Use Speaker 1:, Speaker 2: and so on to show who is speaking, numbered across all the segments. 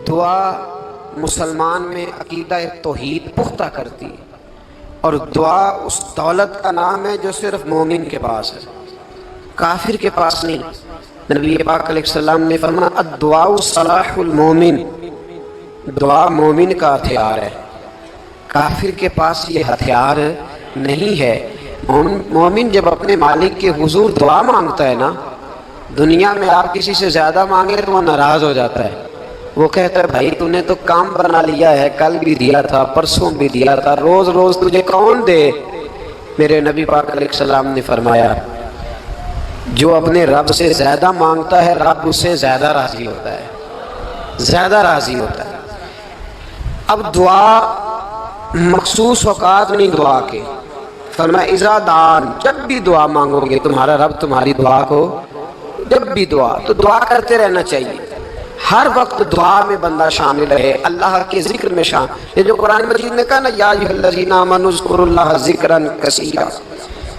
Speaker 1: دعا مسلمان میں عقیدہ توحید پختہ کرتی ہے، اور دعا اس دولت کا نام ہے جو صرف مومن کے پاس ہے، کافر کے پاس نہیں۔ نبی پاک علیہ السلام نے فرمایا الدعاء صلاح المومن، دعا مومن کا ہتھیار ہے، کافر کے پاس یہ ہتھیار نہیں ہے۔ مومن جب اپنے مالک کے حضور دعا مانگتا ہے نا، دنیا میں آپ کسی سے زیادہ مانگے تو وہ ناراض ہو جاتا ہے، وہ کہتا ہے بھائی تو نے تو کام بنا لیا ہے، کل بھی دیا تھا، پرسوں بھی دیا تھا، روز روز تجھے کون دے؟ میرے نبی پاک علیہ السلام نے فرمایا جو اپنے رب سے زیادہ مانگتا ہے رب اس سے زیادہ راضی ہوتا ہے، زیادہ راضی ہوتا ہے۔ اب دعا مخصوص اوقات نہیں دعا کے، فرمایا اذا دعان، جب بھی دعا مانگو گے تمہارا رب تمہاری دعا کو، جب بھی دعا تو دعا کرتے رہنا چاہیے، ہر وقت دعا میں بندہ شامل رہے، اللہ کے ذکر میں شامل۔ یہ جو قرآن مجید نے کہا نا یا ایھا الذین آمنوا اذکروا اللہ ذکرا کثیرا،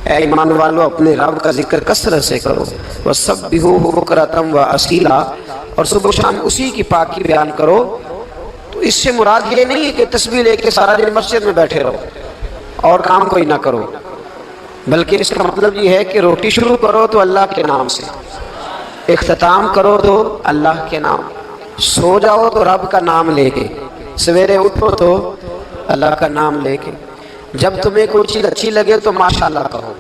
Speaker 1: اے ایمان والو اپنے رب کا ذکر کثرت سے کرو، وسبحوہ بکرۃ واصیلا، اور صبح و شام اسی کی پاکی بیان کرو۔ تو اس سے مراد یہ نہیں ہے کہ تسبیح لے کے سارا دن مسجد میں بیٹھے رہو اور کام کوئی نہ کرو، بلکہ اس کا مطلب یہ ہے کہ روٹی شروع کرو تو اللہ کے نام سے، اختتام کرو تو اللہ کے نام، سو جاؤ تو رب کا نام لے کے، سویرے اٹھو تو اللہ کا نام لے کے، جب تمہیں کوئی چیز اچھی لگے تو ماشاءاللہ کہو،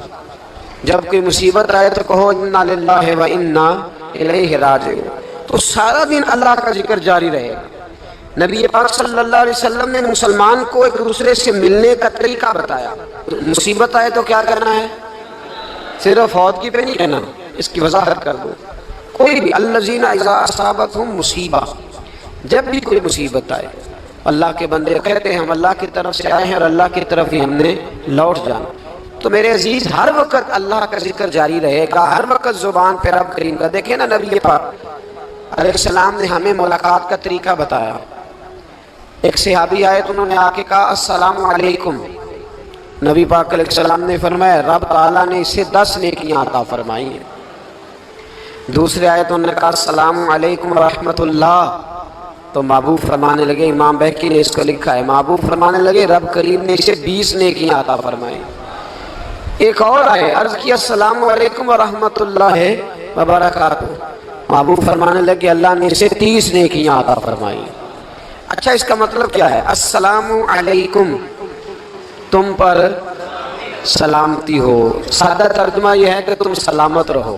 Speaker 1: جب کوئی مصیبت آئے تو کہو انا للہ و انا الیہ راجعون۔ تو سارا دن اللہ کا ذکر جاری رہے۔ نبی پاک صلی اللہ علیہ وسلم نے مسلمان کو ایک دوسرے سے ملنے کا طریقہ بتایا۔ مصیبت آئے تو کیا کرنا ہے؟ صرف فوت کی پہ نہیں کہنا، اس کی وضاحت کر دو۔ کوئی بھی الذین اذا اصابتہم مصیبہ، جب بھی کوئی مصیبت آئے، اللہ کے بندے کہتے ہیں ہم اللہ کی طرف سے آئے ہیں اور اللہ کی طرف ہی ہم نے لوٹ جانا۔ تو میرے عزیز ہر وقت اللہ کا ذکر جاری رہے گا، ہر وقت زبان پہ رب کریم کا۔ دیکھیں نا نبی پاک علیہ السلام نے ہمیں ملاقات کا طریقہ بتایا۔ ایک صحابی آئے تو انہوں نے آ کے کہا السلام علیکم، نبی پاک علیہ السلام نے فرمایا رب تعالیٰ نے اسے 10 نیکیاں عطا فرمائی ہیں۔ دوسرے آئے تو انہوں نے کہا السلام علیکم ورحمۃ اللہ، تو محبوب فرمانے لگے، امام بہقی نے اس کو لکھا ہے، محبوب فرمانے لگے رب کریم نے اسے 20 نیکیاں عطا فرمائی۔ ایک اور آئے، عرض کیا السلام علیکم ورحمۃ اللہ وبرکاتہ، محبوب فرمانے لگے اللہ نے اسے 30 نیکیاں عطا فرمائی۔ اچھا اس کا مطلب کیا ہے؟ السلام علیکم، تم پر سلامتی ہو، سادہ ترجمہ یہ ہے کہ تم سلامت رہو،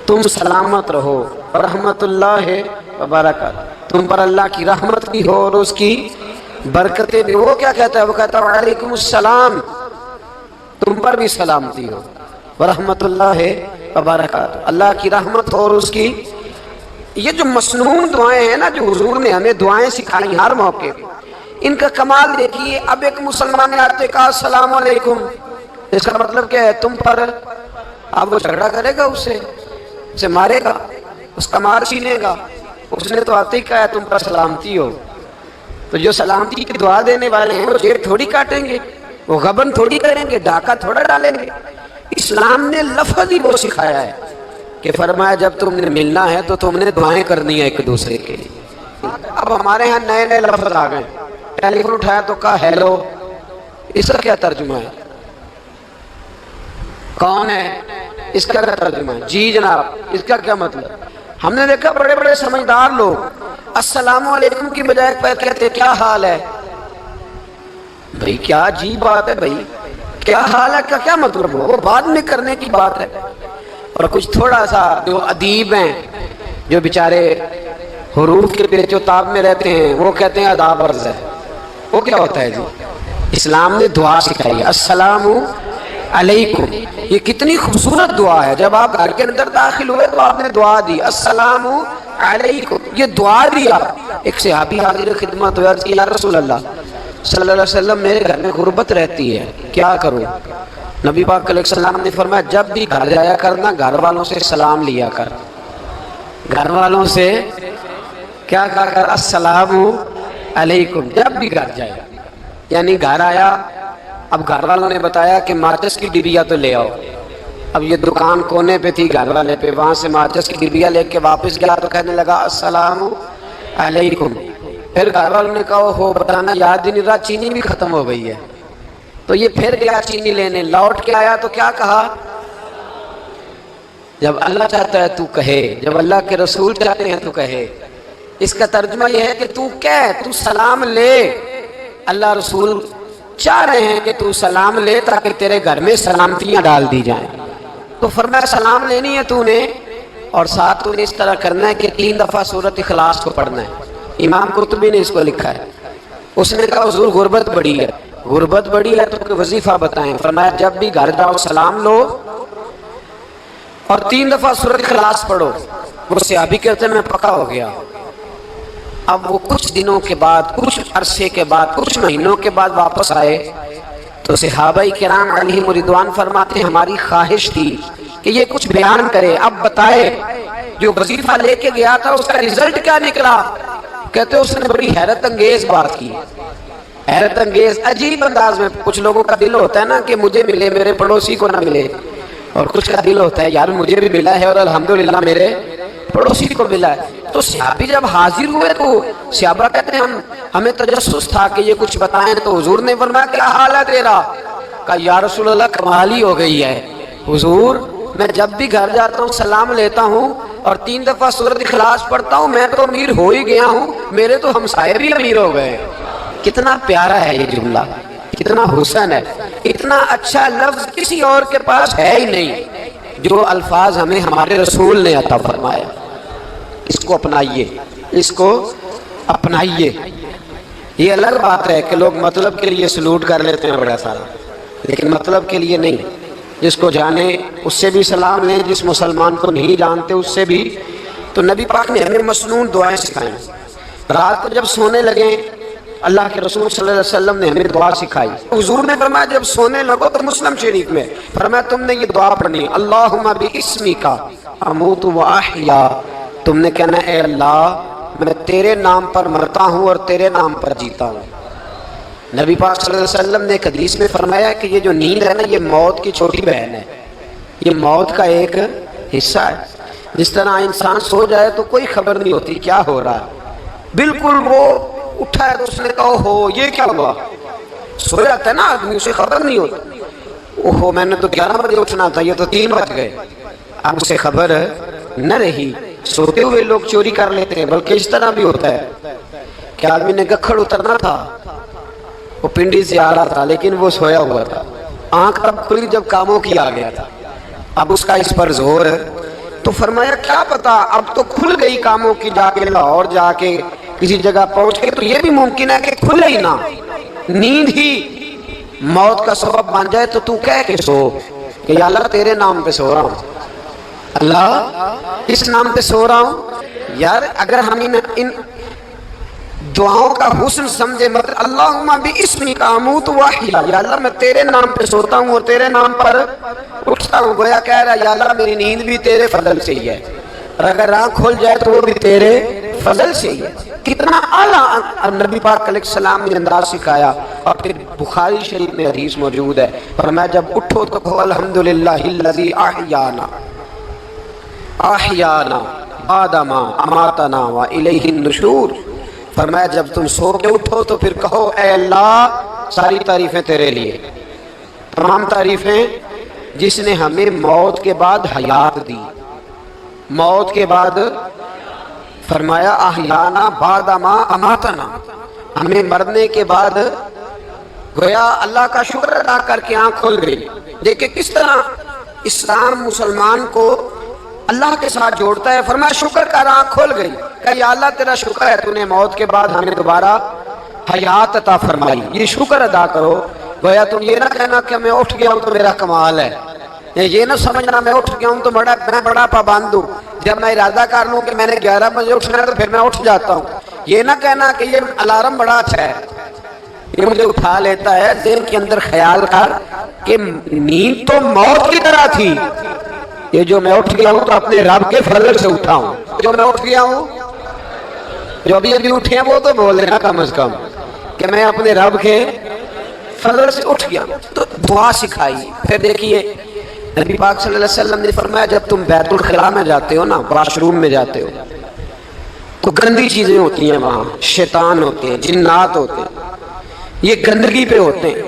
Speaker 1: تم سلامت رہو، رحمت اللہ وبرکاتہ، تم پر اللہ کی رحمت بھی ہو اور اس کی برکتیں بھی۔ وہ کیا کہتا ہے؟ وہ کہتا ہے وعلیکم السلام، تم پر بھی سلامتی ہو، ورحمت اللہ وبرکاتہ، اللہ کی رحمت ہو اور اس کی۔ یہ جو مسنون دعائیں ہیں نا جو حضور نے ہمیں دعائیں سکھائی ہر موقع پہ، ان کا کمال دیکھیے۔ اب ایک مسلمان نے آتے کہا السلام علیکم، اس کا مطلب کیا ہے؟ تم پر، اب وہ جھگڑا کرے گا اسے مارے گا، اس کا مار چھینے گا، اس نے تو آتے ہی کہا ہے تم پر سلامتی ہو۔ تو جو سلامتی کی دعا دینے والے ہیں وہ جیب تھوڑی کاٹیں گے، وہ غبن تھوڑی کریں گے، ڈاکہ تھوڑا ڈالیں گے۔ اسلام نے لفظ ہی وہ سکھایا ہے کہ فرمایا جب تم نے ملنا ہے تو تم نے دعائیں کرنی ہے ایک دوسرے کے لیے۔ اب ہمارے ہاں نئے نئے لفظ آ گئے، ٹیلی فون اٹھایا تو کہا ہیلو، اس کا کیا ترجمہ ہے؟ کون ہے؟ اس کا کیا ترجمہ ہے؟ جی جناب، اس کا کیا مطلب؟ ہم نے دیکھا بڑے بڑے سمجھدار لوگ السلام علیکم کی بجائے کہتے کیا حال ہے؟ بھئی کیا عجیب بات ہے، بھئی کیا حال ہے کا کیا مطلب ہو؟ وہ بعد میں کرنے کی بات ہے۔ اور کچھ تھوڑا سا جو ادیب ہیں، جو بیچارے حروف کے پیچ و تاب میں رہتے ہیں، وہ کہتے ہیں آداب عرض ہے۔ وہ کیا ہوتا ہے جی؟ اسلام نے دعا سکھائی ہے السلام علیکم، یہ کتنی خوبصورت دعا ہے۔ جب آپ گھر کے اندر داخل ہوئے تو آپ نے دعا دی السلام علیکم، یہ دعا دیا۔ ایک صحابی حاضر خدمت ہوئے، عرض کی یا رسول اللہ صلی اللہ علیہ وسلم میرے گھر میں غربت رہتی ہے، کیا کروں؟ نبی پاک علیہ السلام نے فرمایا جب بھی گھر جایا کرنا گھر والوں سے سلام لیا کر، گھر والوں سے کیا کہا کر؟ السلام علیکم، جب بھی گھر جائے۔ یعنی گھر آیا، اب گھر والوں نے بتایا کہ ماچس کی ڈبیا تو لے آؤ۔ اب یہ دکان کونے پہ تھی گھر والے پہ، وہاں سے ماچس کی ڈبیا لے کے واپس گیا تو کہنے لگا السلام علیکم. پھر گھر والوں نے کہا ہو بتانا یاد ہی نہیں رہا، چینی بھی ختم ہو گئی ہے. تو یہ پھر گیا چینی لینے، لوٹ کے آیا تو کیا کہا؟ جب اللہ چاہتا ہے تو کہے، جب اللہ کے رسول چاہتے ہیں تو کہے. اس کا ترجمہ یہ ہے کہ تو کہہ، تو سلام لے. اللہ رسول چاہ رہے ہیں کہ تو سلام لے تاکہ تیرے گھر میں سلامتیاں ڈال دی جائیں. تو فرمایا سلام لینی ہے تو نے، اور ساتھ تو نے اس طرح کرنا ہے کہ 3 دفعہ سورۃ اخلاص کو پڑھنا ہے. امام قرطبی نے اس کو لکھا ہے. اس نے کہا حضور غربت بڑی ہے. غربت بڑی ہے تو کہ وظیفہ بتائیں. فرمایا جب بھی گھر جاؤ سلام لو اور 3 دفعہ سورۃ اخلاص پڑھو. وہ صحابی کہتے ہیں میں پکا ہو گیا. اب وہ کچھ دنوں کے بعد، کچھ عرصے کے بعد، کچھ مہینوں کے بعد واپس آئے تو صحابہ کرام علیہم رضوان فرماتے ہیں ہماری خواہش تھی کہ یہ کچھ بیان کرے، اب بتائے جو وظیفہ لے کے گیا تھا اس کا رزلٹ کیا نکلا. کہتے اس نے بڑی حیرت انگیز بات کی، حیرت انگیز عجیب انداز میں. کچھ لوگوں کا دل ہوتا ہے نا کہ مجھے ملے میرے پڑوسی کو نہ ملے، اور کچھ کا دل ہوتا ہے یار مجھے بھی ملا ہے اور الحمدللہ میرے پڑوسی کو ملا ہے. تو صحابی جب حاضر ہوئے تو صحابہ کہتے ہیں ہمیں تجسس تھا کہ یہ کچھ بتائیں. تو حضور نے فرمایا کیا حال ہے تیرا؟ کہا یا رسول اللہ کمال ہی ہو گئی ہے حضور، میں جب بھی گھر جاتا ہوں سلام لیتا ہوں اور 3 دفعہ سورۃ اخلاص پڑھتا ہوں. میں تو امیر ہو ہی گیا ہوں، میرے تو ہمسائے بھی امیر ہو گئے. کتنا پیارا ہے یہ جملہ، کتنا حسن ہے. اتنا اچھا لفظ کسی اور کے پاس ہے ہی نہیں جو الفاظ ہمیں ہمارے رسول نے عطا فرمایا. اس کو اپنائیے، اس کو اپنائیے. یہ الگ بات ہے کہ لوگ مطلب کے لیے سلوٹ کر لیتے ہیں بڑا سارا، لیکن مطلب کے لیے نہیں. جس کو جانے اس سے بھی سلام لیں، جس مسلمان کو نہیں جانتے اس سے بھی. تو نبی پاک نے ہمیں مسنون دعائیں سکھائیں. رات کو جب سونے لگیں اللہ کے رسول صلی اللہ علیہ وسلم نے ہمیں دعا سکھائی. حضور نے فرمایا جب سونے لگو تو مسلم شریف میں فرمایا تم نے یہ دعا پڑھنی اللہم باسمک اموت و احیا. تم نے کہنا اے اللہ میں تیرے نام پر مرتا ہوں اور تیرے نام پر جیتا ہوں. نبی پاک صلی اللہ علیہ وسلم نے ایک حدیث میں فرمایا کہ یہ جو نیند ہے نا یہ موت کی چھوٹی بہن ہے، یہ موت کا ایک حصہ ہے. جس طرح انسان سو جائے تو کوئی خبر نہیں ہوتی کیا ہو رہا ہے، بالکل وہ اٹھا ہے تو اس نے کہا ہو یہ کیا ہوا. سو جاتا ہے نا آدمی، اسے خبر نہیں ہوتی. اوہو میں نے تو 11 بجے اٹھنا تھا، یہ تو 3 بج گئے. اب اسے خبر نہ رہی. سوتے ہوئے لوگ چوری کر لیتے ہیں، بلکہ اس طرح بھی ہوتا ہے کہ آدمی نے گکھڑ اترنا تھا، وہ پنڈی سے آ رہا تھا لیکن وہ سویا ہوا تھا. آنکھ تب کھلی جب کاموں کی آ گیا تھا. اب اس کا اس پر زور ہے تو فرمایا کیا پتا اب تو کھل گئی کاموں کی، جا کے لاہور جا کے کسی جگہ پہنچ کے تو یہ بھی ممکن ہے کہ کھلے ہی نہ، نیند ہی موت کا سبب بن جائے. تو کہہ کے سو کہ یا اللہ تیرے نام پہ سو رہا ہوں، اللہ اس نام پہ سو رہا ہوں. یار اگر ہم ان دعاؤں کا حسن سمجھے، مطلب اللہم باسمک اموت و احیا، یا اللہ میں تیرے نام پہ سوتا ہوں اور تیرے نام پر اٹھتا ہوں. گویا کہہ رہا یا اللہ میری نیند بھی تیرے فضل سے ہی ہے، اور اگر آنکھ کھل جائے تو وہ بھی تیرے فضل سے ہی ہے. کتنا اعلیٰ نبی پاک علیہ السلام نے انداز سکھایا. اور پھر بخاری شریف میں حدیث موجود ہے، فرمایا جب اٹھو تو کہو الحمدللہ الذی احیانا احیانا بعد ما اماتنا والیہ النشور. فرمایا جب تم سو کے اٹھو تو پھر کہو اے اللہ ساری تعریفیں تیرے لیے، تمام تعریفیں جس نے ہمیں موت کے بعد حیات دی. موت کے بعد فرمایا احیانا بعد ما اماتنا، ہمیں مرنے کے بعد گویا اللہ کا شکر ادا کر کے آنکھ کھل گئی. دیکھیں کس طرح اسلام مسلمان کو اللہ کے ساتھ جوڑتا ہے. فرمایا شکر کر، آنکھ کھل گئی. کہ یا اللہ تیرا شکر ہے تو نے موت کے بعد ہمیں دوبارہ حیات عطا فرمائی، یہ شکر ادا کرو. گویا تم یہ نہ کہنا کہ میں اٹھ گیا ہوں تو میرا کمال ہے، یہ نہ سمجھنا میں اٹھ گیا ہوں تو میں بڑا پابند ہوں. جب میں ارادہ کر لوں کہ میں نے 11 بجے اٹھنا ہے تو پھر میں اٹھ جاتا ہوں. یہ نہ کہنا کہ یہ الارم بڑا اچھا ہے، یہ مجھے اٹھا لیتا ہے. دل کے اندر خیال کر کہ نیند تو موت کی طرح تھی، یہ جو میں اٹھ گیا ہوں تو اپنے رب کے فضل سے اٹھا ہوں. جو میں اٹھ گیا ہوں، جو ابھی اٹھے ہیں وہ تو بول رہے ہیں کم از کم کہ میں اپنے رب کے فضل سے اٹھ گیا. تو دعا سکھائی. پھر دیکھیے نبی پاک صلی اللہ علیہ وسلم نے فرمایا جب تم بیت الخلاء میں جاتے ہو نا، واش روم میں جاتے ہو، تو گندی چیزیں ہوتی ہیں وہاں، شیطان ہوتے ہیں، جنات ہوتے ہیں، یہ گندگی پہ ہوتے ہیں۔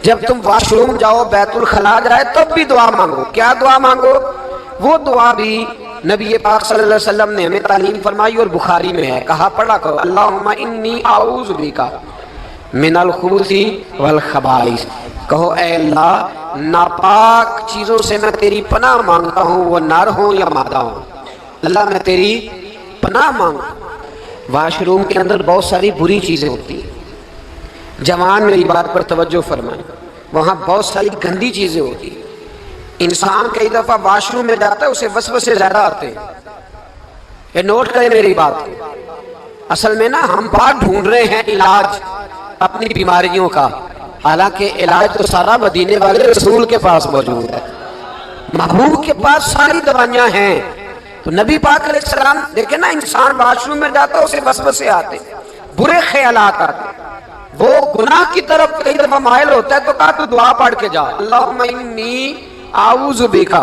Speaker 1: جب تم واش روم جاؤ، بیت الخلا جائے، تب بھی دعا مانگو۔ کیا دعا مانگو؟ وہ دعا بھی نبی پاک صلی اللہ علیہ وسلم نے ہمیں تعلیم فرمائی اور بخاری میں ہے، کہا پڑھا کرو، اللہم انی اعوذ بک من الخبث والخبائث۔ کہو اے اللہ، ناپاک چیزوں سے میں تیری پناہ مانگتا ہوں، وہ نر ہوں یا مادہ ہوں۔ اللہ میں تیری پناہ مانگتا ہوں۔ واش روم کے اندر بہت ساری بری چیزیں ہوتی ہیں، جوان میری بات پر توجہ فرمائیں، وہاں بہت ساری گندی چیزیں ہوتی ہیں۔ انسان کئی دفعہ واش روم میں جاتا ہے، اسے وسوسے زیادہ آتے ہیں، یہ نوٹ کریں میری بات کو۔ اصل میں نا ہم بات ڈھونڈ رہے ہیں علاج اپنی بیماریوں کا، حالانکہ علاج تو سارا مدینے والے رسول کے پاس موجود ہے، محبوب کے پاس ساری دوائیاں ہیں۔ تو نبی پاک علیہ السلام دیکھیں نا، انسان واش روم میں جاتا ہے، اسے وسوسے آتے، برے خیالات آتے، وہ گناہ کی طرف کئی دفعہ مائل ہوتا ہے، تو کہا تو دعا پڑھ کے جا، اللہم انی اعوذ بک،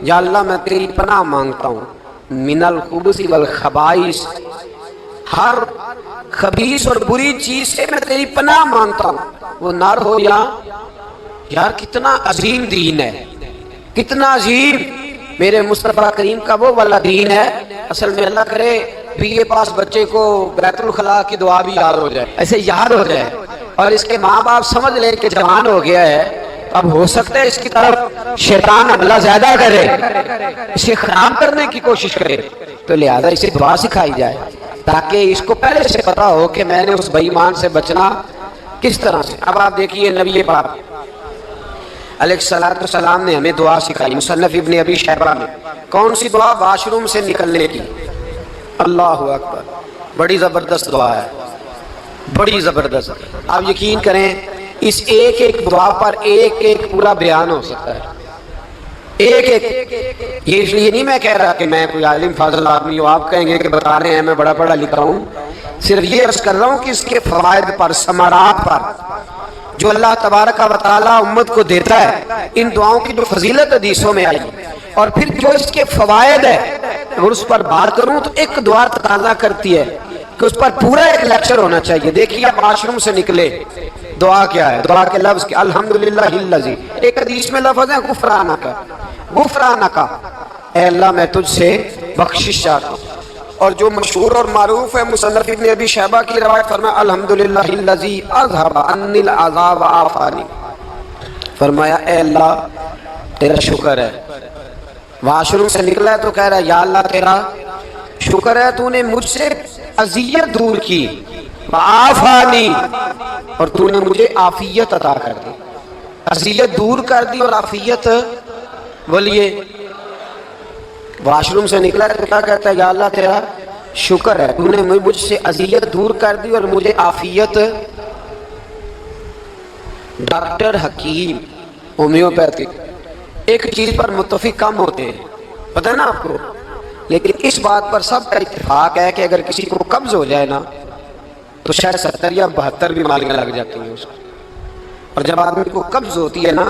Speaker 1: یا اللہ میں تیری پناہ مانگتا ہوں، من الخبث والخبائث، ہر خبیث اور بری چیز سے میں تیری پناہ مانگتا ہوں، وہ نر ہو یا یار کتنا عظیم دین ہے، کتنا عظیم میرے مصطفیٰ کریم کا وہ والا دین ہے۔ اصل میں اللہ کرے بی اے پاس بچے کو بیت الخلا کی دعا بھی یاد ہو جائے، ایسے یاد ہو جائے، اور اس کے ماں باپ سمجھ لیں کہ جوان ہو گیا ہے، اب ہو سکتا ہے اس کی طرف شیطان حملہ زیادہ کرے، اسے خراب کرنے کی کوشش کرے، تو لہذا اسے دعا سکھائی جائے تاکہ اس کو پہلے سے پتا ہو کہ میں نے اس بے ایمان سے بچنا کس طرح سے۔ اب آپ دیکھیے نبی پاک علیہ السلام نے ہمیں دعا سکھائی، مصنف ابن ابی شیبہ میں۔ کون سی دعا؟ واش روم سے نکلنے کی۔ اللہ اکبر، بڑی زبردست دعا ہے، بڑی زبردست۔ آپ یقین کریں اس ایک ایک دعا پر ایک ایک پورا بیان ہو سکتا ہے، ایک ایک۔ یہ اس لیے نہیں میں کہہ رہا کہ میں کوئی عالم فاضل آدمی ہوں، آپ کہیں گے کہ بتا رہے ہیں میں بڑا پڑھا لکھا ہوں، صرف یہ عرض کر رہا ہوں کہ اس کے فوائد پر، ثمرات پر جو اللہ تبارک و تعالیٰ امت کو دیتا ہے، ان دعاؤں کی جو فضیلت حدیثوں میں آئی، اور پھر جو اس کے فوائد ہے، اگر اس پر بات کروں تو ایک دعا تقاضا کرتی ہے کہ اس پر پورا ایک لیکچر ہونا چاہیے۔ دیکھیے آپ واش روم سے نکلے، دعا کیا ہے؟ دعا کے لفظ کیا؟ الحمدللہ الذی، ایک حدیث میں لفظ ہے غفرانک، غفرانک، اے اللہ میں تجھ سے بخشش چاہتا ہوں۔ اور جو مشہور اور معروف ہے مصنف ابن ابی شیبہ کی روایت، فرمایا الحمدللہ الذی اذھب عنی العذاب وعافانی، فرمایا اے اللہ تیرا شکر ہے۔ واش روم سے نکلا ہے تو کہہ رہا ہے یا اللہ تیرا شکر ہے، تو نے مجھ سے اذیت دور کی، وعافانی، اور تو نے مجھے عافیت عطا کر دی، اذیت دور کر دی اور عافیت۔ بولیے واش روم سے نکلا ہے تو کیا کہتا ہے؟ یا اللہ تیرا شکر ہے، تو نے مجھ سے اذیت دور کر دی اور مجھے عافیت۔ ڈاکٹر حکیم ہومیوپیتھک ایک چیز پر متفق کم ہوتے ہیں، پتہ ہے نا آپ کو، لیکن اس بات پر سب کا اتفاق ہے کہ اگر کسی کو قبض ہو جائے نا تو شاید 70 یا 72 بیماریاں لگ جاتی ہیں اس کو۔ اور جب آدمی کو قبض ہوتی ہے نا،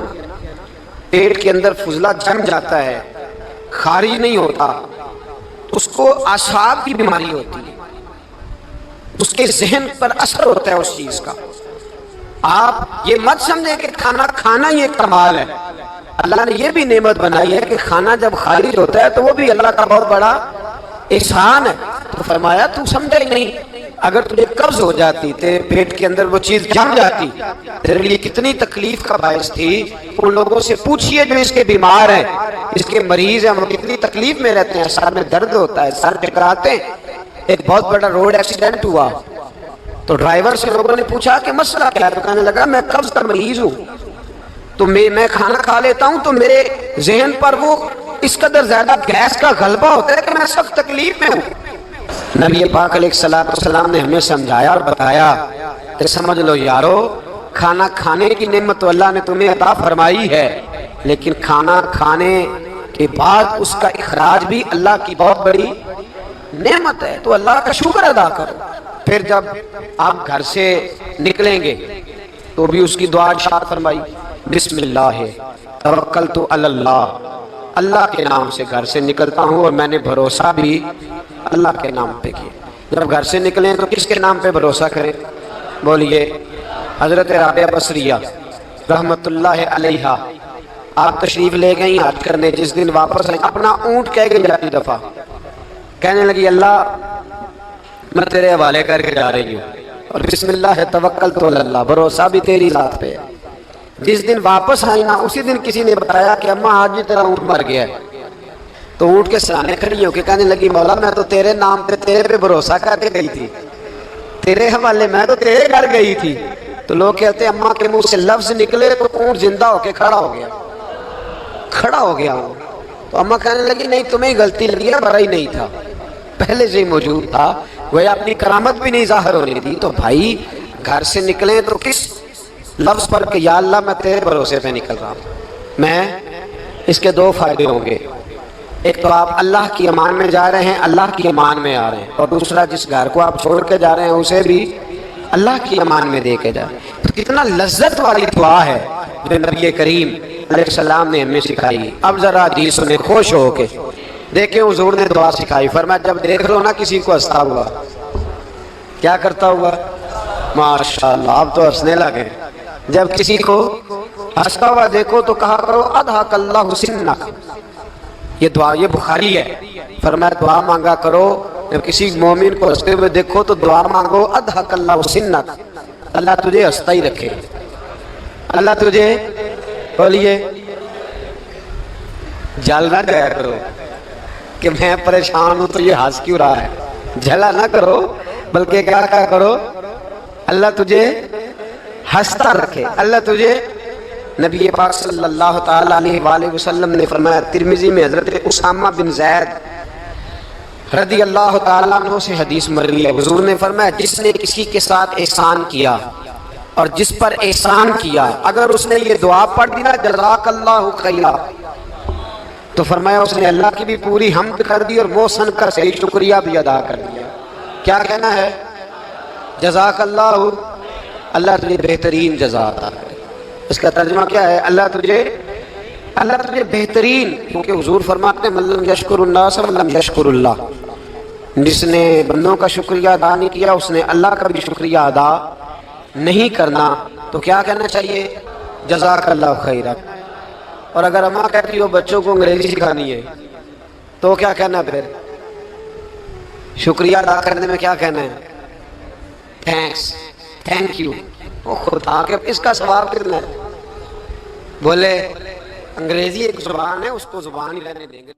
Speaker 1: پیٹ کے اندر فضلہ جم جاتا ہے، خارج نہیں ہوتا، اس کو اعصاب کی بیماری ہوتی ہے، اس کے ذہن پر اثر ہوتا ہے اس چیز کا۔ آپ یہ مت سمجھیں کہ کھانا کھانا یہ کمال ہے، اللہ نے یہ بھی نعمت بنائی ہے کہ کھانا جب خارج ہوتا ہے تو وہ بھی اللہ کا بہت بڑا احسان ہے۔ تو فرمایا تو سمجھا ہی نہیں، اگر تجھے قبض ہو جاتی، تیرے پیٹ کے اندر وہ چیز جم جاتی، تیرے لیے کتنی تکلیف کا باعث تھی۔ ان لوگوں سے پوچھئے جو اس کے بیمار ہیں، اس کے مریض ہیں، وہ کتنی تکلیف میں رہتے ہیں، سر میں درد ہوتا ہے، سر چکراتے ہیں۔ ایک بہت بڑا روڈ ایکسیڈنٹ ہوا تو ڈرائیور سے لوگوں نے پوچھا کہ مسئلہ کیا ہے، تو کہنے لگا میں قبض کا مریض ہوں، تو میں کھانا کھا لیتا ہوں تو میرے ذہن پر وہ اس قدر زیادہ گیس کا غلبہ ہوتا ہے کہ میں سخت تکلیف میں ہوں۔ نبی پاک علیہ السلام نے ہمیں سمجھایا اور بتایا کہ سمجھ لو یارو، کھانا کھانے کی نعمت تو اللہ نے تمہیں عطا فرمائی ہے، لیکن کھانا کھانے کے بعد اس کا اخراج بھی اللہ کی بہت بڑی نعمت ہے، تو اللہ کا شکر ادا کرو۔ پھر جب آپ گھر سے نکلیں گے تو بھی اس کی دعا ارشاد فرمائی، بسم اللہ توکلت علی اللہ، اللہ کے نام سے گھر سے نکلتا ہوں اور میں نے بھروسہ بھی اللہ کے نام پہ کیا۔ جب گھر سے نکلیں تو کس کے نام پہ بھروسہ کریں؟ بولیے حضرت رابعہ بصریہ رحمت اللہ علیہا، آپ تشریف لے گئیں حج کرنے، جس دن واپس آئیں اپنا اونٹ کہہ گئی جاتی دفعہ، کہنے لگی اللہ میں تیرے حوالے کر کے جا رہی ہوں، اور بسم اللہ توکلت علی اللہ، بھروسہ بھی تیری ذات پہ ہے۔ جس دن واپس آئی نا اسی دن کسی نے بتایا کہ اماں آج بھی تیرا اونٹ مر گیا ہے، تو اونٹ کے سرانے کھڑی ہو کے کہنے لگی مولا میں تو تیرے نام پہ تیرے پہ بھروسہ کر کے گئی تھی، تیرے حوالے میں تو تیرے گھر گئی تھی۔ تو لوگ کہتے ہیں اماں کے منہ سے لفظ نکلے تو اونٹ زندہ ہو کے کھڑا ہو گیا ہوں۔ تو اماں کہنے لگی نہیں تمہیں غلطی لگی ہے، بڑا ہی نہیں تھا، پہلے سے ہی موجود تھا، وہ اپنی کرامت بھی نہیں ظاہر ہونی تھی۔ تو بھائی گھر سے نکلیں تو کس لفظ پر کہ یا اللہ میں تیرے بھروسے پہ نکل رہا ہوں، میں اس کے دو فائدے ہوں گے، ایک تو آپ اللہ کی امان میں جا رہے ہیں، اللہ کی امان میں آ رہے ہیں، اور دوسرا جس گھر کو آپ چھوڑ کے جا رہے ہیں اسے بھی اللہ کی امان میں دے کے جائیں۔ تو کتنا لذت والی دعا ہے جو نبی کریم علیہ السلام نے ہمیں سکھائی۔ اب ذرا حدیث سنیں خوش ہو کے، دیکھیں حضور نے دعا سکھائی، فرمایا جب دیکھ لو نا کسی کو ہنستا ہوا، کیا کرتا ہوا؟ ماشاءاللہ آپ تو ہنسنے لگے۔ جب کسی کو ہنستا ہوا دیکھو تو کہا کرو اضحک اللہ سنک، یہ دعا یہ بخاری ہے، فرمایا دعا مانگا کرو جب کسی مومن کو ہنستے ہوئے دیکھو تو دعا مانگو اضحک اللہ سنک، اللہ تجھے ہنستا ہی رکھے، اللہ تجھے بولیے جل نہ جایا کرو کہ میں پریشان ہوں تو یہ ہنس کیوں رہا ہے، جھلا نہ کرو، بلکہ کیا کہا کرو اللہ تجھے ہنستا رکھے، اللہ تجھے۔ نبی پاک صلی اللہ تعالیٰ علیہ وآلہ وسلم نے فرمایا، ترمذی میں حضرت اسامہ بن زید رضی اللہ تعالیٰ عنہ سے حدیث مروی ہے، حضور نے فرمایا جس نے کسی کے ساتھ احسان کیا اور جس پر احسان کیا، اگر اس نے یہ دعا پڑھ دی نا جزاک اللہ خیرا، تو فرمایا اس نے اللہ کی بھی پوری حمد کر دی اور محسن کا صحیح شکریہ بھی ادا کر دیا۔ کیا کہنا ہے؟ جزاک اللہ، اللہ تجھے بہترین جزا عطا کرے۔ اس کا ترجمہ کیا ہے؟ اللہ تجھے بہترین، کیونکہ حضور فرماتے ہیں من لم یشکر الناس لم یشکر اللہ، جس نے بندوں کا شکریہ ادا نہیں کیا اس نے اللہ کا بھی شکریہ ادا نہیں کرنا۔ تو کیا کہنا چاہیے؟ جزاک اللہ خیرا۔ اور اگر اماں کہتی ہو بچوں کو انگریزی سکھانی ہے تو کیا کہنا پھر؟ شکریہ ادا کرنے میں کیا کہنا ہے؟ Thanks, thank you. وہ خدا کہ اس کا ثواب کتنا ہے؟ بولے انگریزی ایک زبان ہے، اس کو زبان ہی رہنے دیں گے۔